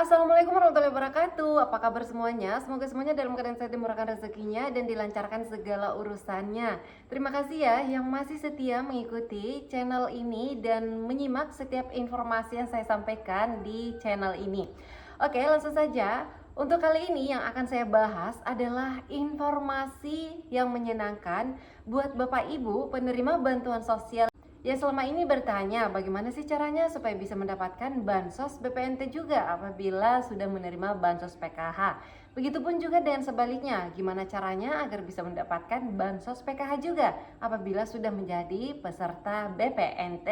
Assalamualaikum warahmatullahi wabarakatuh. Apa kabar semuanya? Semoga semuanya dalam keadaan sehat, dimurahkan rezekinya dan dilancarkan segala urusannya. Terima kasih ya yang masih setia mengikuti channel ini dan menyimak setiap informasi yang saya sampaikan di channel ini. Oke, langsung saja. Untuk kali ini yang akan saya bahas adalah informasi yang menyenangkan buat Bapak Ibu penerima bantuan sosial yang selama ini bertanya bagaimana sih caranya supaya bisa mendapatkan bansos BPNT juga apabila sudah menerima bansos PKH. Begitupun juga dengan sebaliknya, gimana caranya agar bisa mendapatkan bansos PKH juga apabila sudah menjadi peserta BPNT.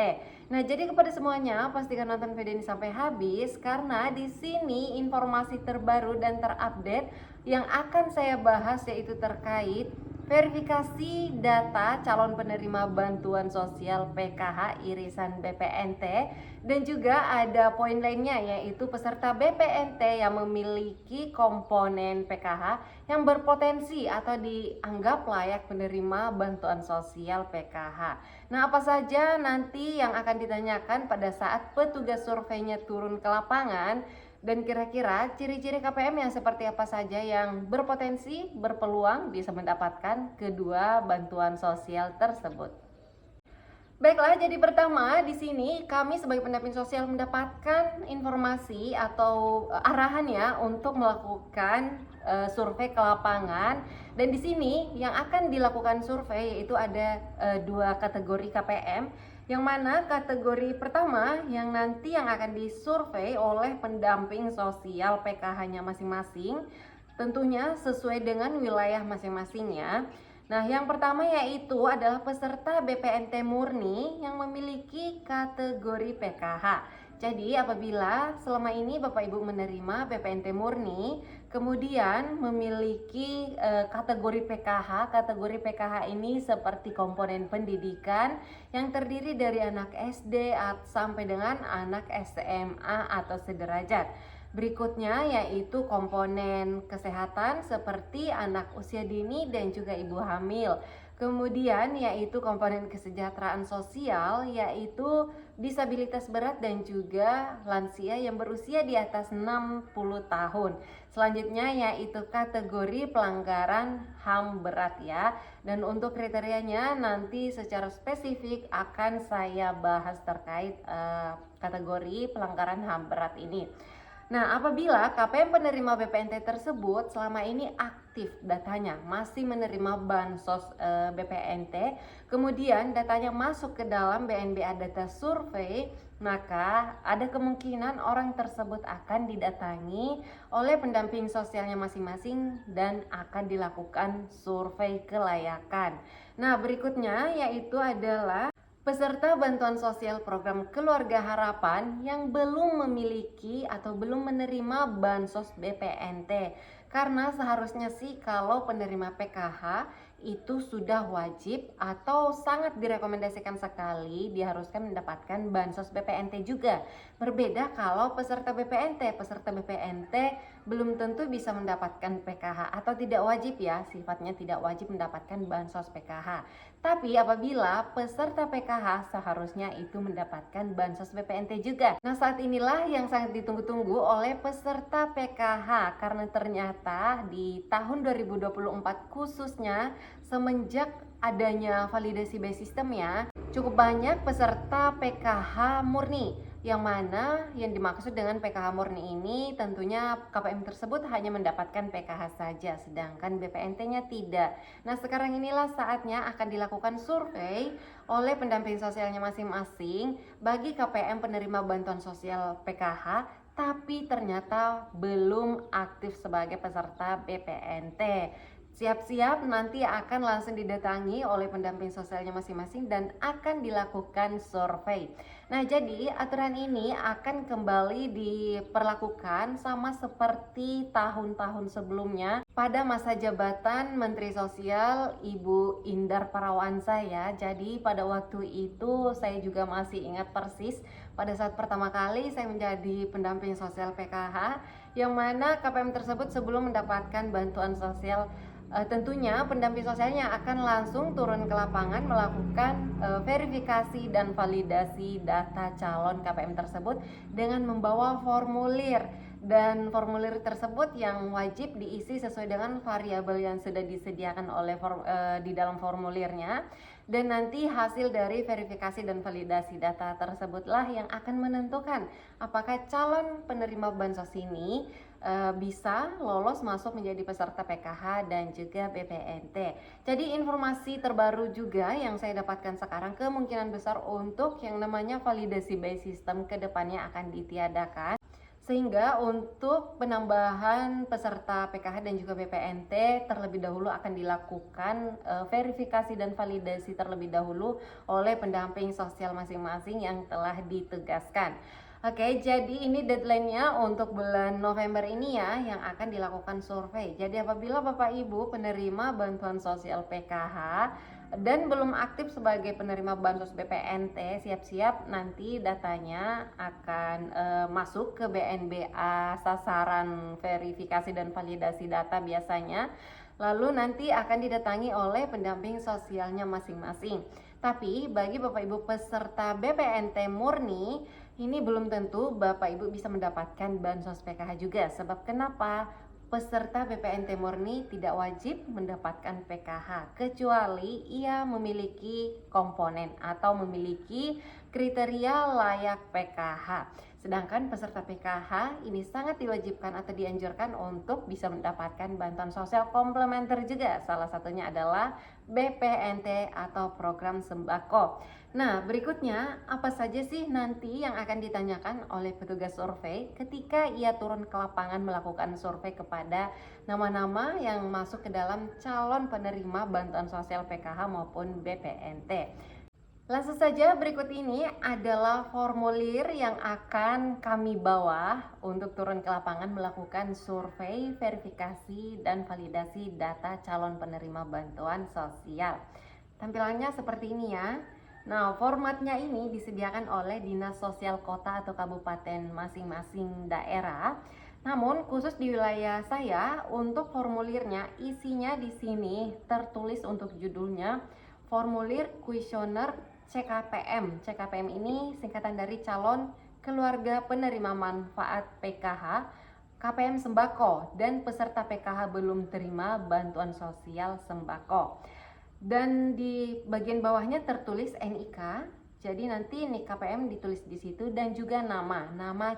Nah, jadi kepada semuanya pastikan nonton video ini sampai habis karena di sini informasi terbaru dan terupdate yang akan saya bahas yaitu terkait verifikasi data calon penerima bantuan sosial PKH irisan BPNT dan juga ada poin lainnya yaitu peserta BPNT yang memiliki komponen PKH yang berpotensi atau dianggap layak penerima bantuan sosial PKH. Nah, apa saja nanti yang akan ditanyakan pada saat petugas surveinya turun ke lapangan dan kira-kira ciri-ciri KPM yang seperti apa saja yang berpotensi, berpeluang bisa mendapatkan kedua bantuan sosial tersebut. Baiklah, jadi pertama di sini kami sebagai pendamping sosial mendapatkan informasi atau arahan ya untuk melakukan survei ke lapangan. Dan di sini yang akan dilakukan survei yaitu ada dua kategori KPM, yang mana kategori pertama yang nanti yang akan disurvei oleh pendamping sosial PKH-nya masing-masing, tentunya sesuai dengan wilayah masing-masingnya. Nah, yang pertama yaitu adalah peserta BPNT murni yang memiliki kategori PKH. Jadi, apabila selama ini Bapak Ibu menerima BPNT murni, kemudian memiliki kategori kategori PKH ini seperti komponen pendidikan yang terdiri dari anak SD sampai dengan anak SMA atau sederajat. Berikutnya yaitu komponen kesehatan seperti anak usia dini dan juga ibu hamil. Kemudian yaitu komponen kesejahteraan sosial yaitu disabilitas berat dan juga lansia yang berusia di atas 60 tahun. Selanjutnya yaitu kategori pelanggaran HAM berat ya. Dan untuk kriterianya nanti secara spesifik akan saya bahas terkait kategori pelanggaran HAM berat ini. Nah, apabila KPM penerima BPNT tersebut selama ini aktif datanya, masih menerima bansos BPNT, kemudian datanya masuk ke dalam BNBA data survei, maka ada kemungkinan orang tersebut akan didatangi oleh pendamping sosialnya masing-masing dan akan dilakukan survei kelayakan. Nah, berikutnya yaitu adalah peserta bantuan sosial program Keluarga Harapan yang belum memiliki atau belum menerima bansos BPNT. Karena seharusnya sih kalau penerima PKH itu sudah wajib atau sangat direkomendasikan sekali diharuskan mendapatkan bansos BPNT juga. Berbeda kalau peserta BPNT belum tentu bisa mendapatkan PKH atau tidak wajib ya, sifatnya tidak wajib mendapatkan bansos PKH. Tapi apabila peserta PKH seharusnya itu mendapatkan bansos BPNT juga. Nah, saat inilah yang sangat ditunggu-tunggu oleh peserta PKH karena ternyata di tahun 2024 khususnya semenjak adanya validasi by system ya, cukup banyak peserta PKH murni. Yang mana yang dimaksud dengan PKH murni ini tentunya KPM tersebut hanya mendapatkan PKH saja sedangkan BPNT-nya tidak. Nah, sekarang inilah saatnya akan dilakukan survei oleh pendamping sosialnya masing-masing bagi KPM penerima bantuan sosial PKH tapi ternyata belum aktif sebagai peserta BPNT. Siap-siap nanti akan langsung didatangi oleh pendamping sosialnya masing-masing dan akan dilakukan survei. Nah, jadi aturan ini akan kembali diperlakukan sama seperti tahun-tahun sebelumnya pada masa jabatan Menteri Sosial Ibu Indar Parawansa ya. Jadi pada waktu itu saya juga masih ingat persis pada saat pertama kali saya menjadi pendamping sosial PKH, yang mana KPM tersebut sebelum mendapatkan bantuan sosial tentunya pendamping sosialnya akan langsung turun ke lapangan melakukan verifikasi dan validasi data calon KPM tersebut dengan membawa formulir Dan formulir tersebut yang wajib diisi sesuai dengan variabel yang sudah disediakan di dalam formulirnya. Dan nanti hasil dari verifikasi dan validasi data tersebutlah yang akan menentukan apakah calon penerima bansos ini bisa lolos masuk menjadi peserta PKH dan juga BPNT. Jadi informasi terbaru juga yang saya dapatkan sekarang, kemungkinan besar untuk yang namanya validasi by system ke depannya akan ditiadakan, sehingga untuk penambahan peserta PKH dan juga BPNT terlebih dahulu akan dilakukan verifikasi dan validasi terlebih dahulu oleh pendamping sosial masing-masing yang telah ditugaskan. Oke, jadi ini deadline-nya untuk bulan November ini ya yang akan dilakukan survei. Jadi apabila Bapak Ibu penerima bantuan sosial PKH dan belum aktif sebagai penerima bansos BPNT, siap-siap nanti datanya akan masuk ke BNBA sasaran verifikasi dan validasi data biasanya. Lalu nanti akan didatangi oleh pendamping sosialnya masing-masing. Tapi bagi Bapak Ibu peserta BPNT murni, ini belum tentu Bapak Ibu bisa mendapatkan bansos PKH juga. Sebab kenapa? Peserta BPNT murni tidak wajib mendapatkan PKH kecuali ia memiliki komponen atau memiliki kriteria layak PKH. Sedangkan peserta PKH ini sangat diwajibkan atau dianjurkan untuk bisa mendapatkan bantuan sosial komplementer juga. Salah satunya adalah BPNT atau program sembako. Nah, berikutnya apa saja sih nanti yang akan ditanyakan oleh petugas survei ketika ia turun ke lapangan melakukan survei kepada nama-nama yang masuk ke dalam calon penerima bantuan sosial PKH maupun BPNT. Langsung saja, berikut ini adalah formulir yang akan kami bawa untuk turun ke lapangan melakukan survei, verifikasi, dan validasi data calon penerima bantuan sosial. Tampilannya seperti ini ya. Nah, formatnya ini disediakan oleh Dinas Sosial Kota atau Kabupaten masing-masing daerah. Namun khusus di wilayah saya, untuk formulirnya isinya di sini tertulis untuk judulnya formulir kuesioner CKPM. CKPM ini singkatan dari calon keluarga penerima manfaat PKH, KPM sembako, dan peserta PKH belum terima bantuan sosial sembako. Dan di bagian bawahnya tertulis NIK. Jadi nanti NIK KPM ditulis di situ dan juga nama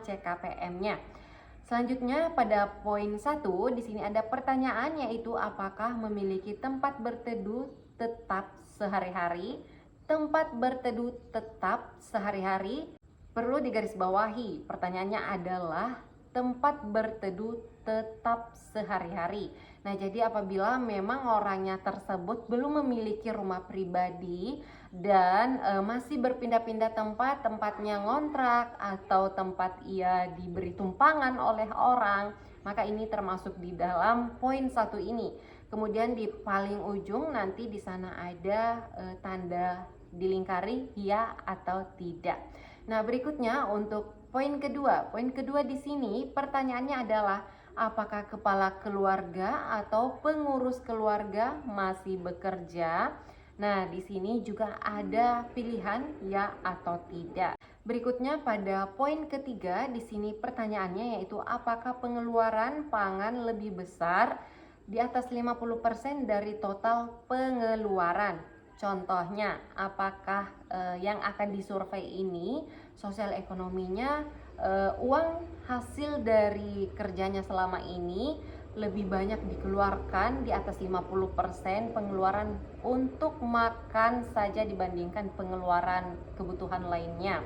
CKPM-nya. Selanjutnya pada poin 1 di sini ada pertanyaan, yaitu apakah memiliki tempat berteduh tetap sehari-hari. Tempat berteduh tetap sehari-hari perlu digarisbawahi. Pertanyaannya adalah tempat berteduh tetap sehari-hari. Nah, jadi apabila memang orangnya tersebut belum memiliki rumah pribadi dan masih berpindah-pindah tempat, tempatnya ngontrak atau tempat ia diberi tumpangan oleh orang, maka ini termasuk di dalam poin 1 ini. Kemudian di paling ujung nanti di sana ada tanda dilingkari ya atau tidak. Nah, berikutnya untuk poin kedua. Poin kedua di sini pertanyaannya adalah apakah kepala keluarga atau pengurus keluarga masih bekerja? Nah, di sini juga ada pilihan ya atau tidak. Berikutnya pada poin ketiga di sini pertanyaannya yaitu apakah pengeluaran pangan lebih besar di atas 50% dari total pengeluaran. Contohnya, apakah yang akan disurvei ini sosial ekonominya uang hasil dari kerjanya selama ini lebih banyak dikeluarkan di atas 50% pengeluaran untuk makan saja dibandingkan pengeluaran kebutuhan lainnya.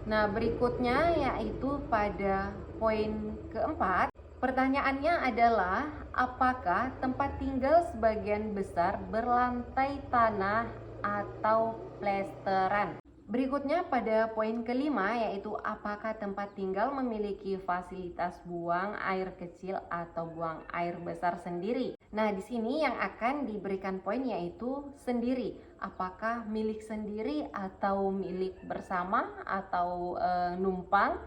Nah, berikutnya yaitu pada poin keempat. Pertanyaannya adalah apakah tempat tinggal sebagian besar berlantai tanah atau plesteran. Berikutnya pada poin kelima yaitu apakah tempat tinggal memiliki fasilitas buang air kecil atau buang air besar sendiri. Nah, di sini yang akan diberikan poin yaitu sendiri. Apakah milik sendiri atau milik bersama atau numpang.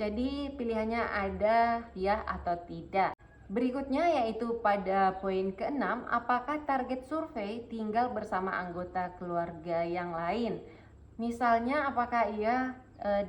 Jadi pilihannya ada ya atau tidak. Berikutnya yaitu pada poin keenam, apakah target survei tinggal bersama anggota keluarga yang lain. Misalnya apakah ia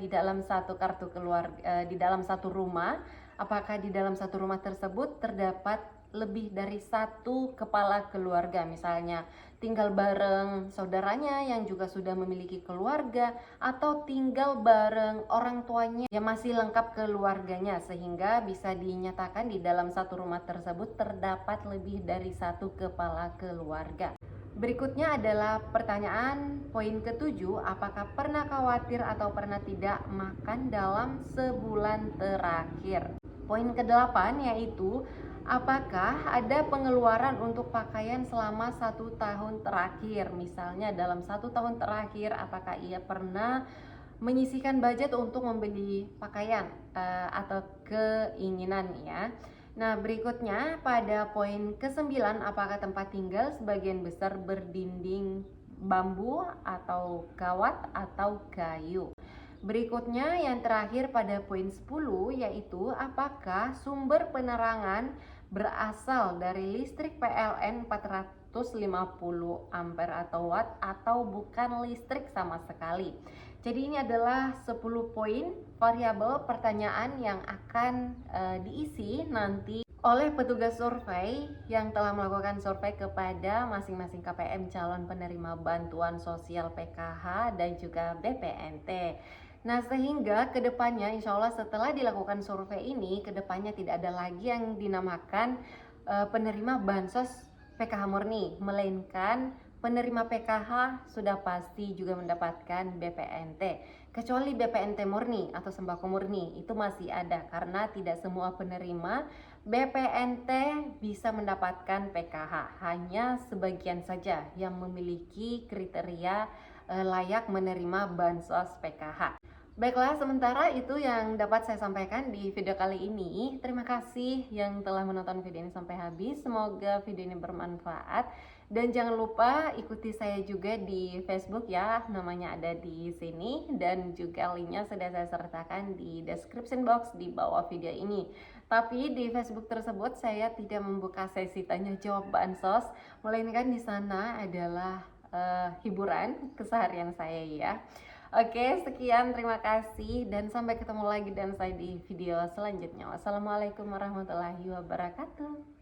di dalam satu kartu keluarga, di dalam satu rumah apakah di dalam satu rumah tersebut terdapat lebih dari satu kepala keluarga, misalnya tinggal bareng saudaranya yang juga sudah memiliki keluarga, atau tinggal bareng orang tuanya yang masih lengkap keluarganya, sehingga bisa dinyatakan di dalam satu rumah tersebut terdapat lebih dari satu kepala keluarga. Berikutnya adalah pertanyaan poin ketujuh, apakah pernah khawatir atau pernah tidak makan dalam sebulan terakhir. Poin ke-8 yaitu apakah ada pengeluaran untuk pakaian selama 1 tahun terakhir. Misalnya dalam 1 tahun terakhir apakah ia pernah menyisihkan budget untuk membeli pakaian atau keinginan ya. Nah, berikutnya pada poin ke-9, apakah tempat tinggal sebagian besar berdinding bambu atau kawat atau kayu. Berikutnya yang terakhir pada poin 10 yaitu apakah sumber penerangan berasal dari listrik PLN 450 ampere atau watt atau bukan listrik sama sekali. Jadi ini adalah 10 poin variabel pertanyaan yang akan diisi nanti oleh petugas survei yang telah melakukan survei kepada masing-masing KPM calon penerima bantuan sosial PKH dan juga BPNT. Nah, sehingga kedepannya insya Allah setelah dilakukan survei ini, kedepannya tidak ada lagi yang dinamakan penerima bansos PKH murni, melainkan penerima PKH sudah pasti juga mendapatkan BPNT. Kecuali BPNT murni atau sembako murni, itu masih ada karena tidak semua penerima BPNT bisa mendapatkan PKH. Hanya sebagian saja yang memiliki kriteria layak menerima bansos PKH. Baiklah, sementara itu yang dapat saya sampaikan di video kali ini. Terima kasih yang telah menonton video ini sampai habis. Semoga video ini bermanfaat. Dan jangan lupa ikuti saya juga di Facebook ya, namanya ada di sini. Dan juga linknya sudah saya sertakan di description box di bawah video ini. Tapi di Facebook tersebut saya tidak membuka sesi tanya jawab bansos, melainkan di sana adalah hiburan keseharian saya ya. Oke, sekian, terima kasih dan sampai ketemu lagi dan saya di video selanjutnya. Wassalamualaikum warahmatullahi wabarakatuh.